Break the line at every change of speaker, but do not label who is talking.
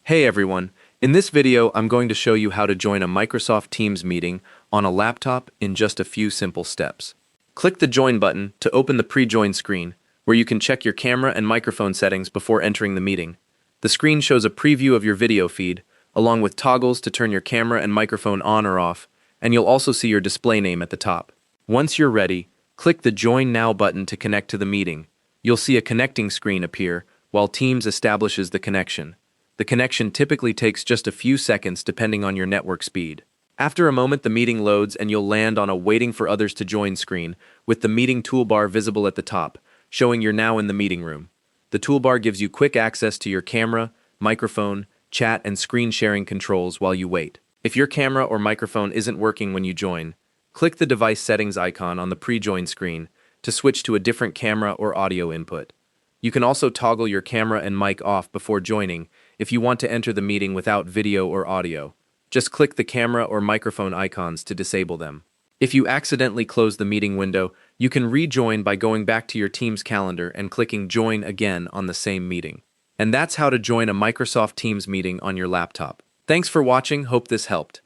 Hey everyone, in this video I'm going to show you how to join a Microsoft Teams meeting on a laptop in just a few simple steps. Click the Join button to open the pre-join screen, where you can check your camera and microphone settings before entering the meeting. The screen shows a preview of your video feed, along with toggles to turn your camera and microphone on or off, and you'll also see your display name at the top. Once you're ready, click the Join Now button to connect to the meeting. You'll see a connecting screen appear while Teams establishes the connection. The connection typically takes just a few seconds depending on your network speed. After a moment, the meeting loads and you'll land on a Waiting for Others to Join screen with the meeting toolbar visible at the top, showing you're now in the meeting room. The toolbar gives you quick access to your camera, microphone, chat, and screen sharing controls while you wait. If your camera or microphone isn't working when you join, click the device settings icon on the pre-join screen to switch to a different camera or audio input. You can also toggle your camera and mic off before joining if you want to enter the meeting without video or audio. Just click the camera or microphone icons to disable them. If you accidentally close the meeting window, you can rejoin by going back to your Teams calendar and clicking Join again on the same meeting. And that's how to join a Microsoft Teams meeting on your laptop. Thanks for watching, hope this helped.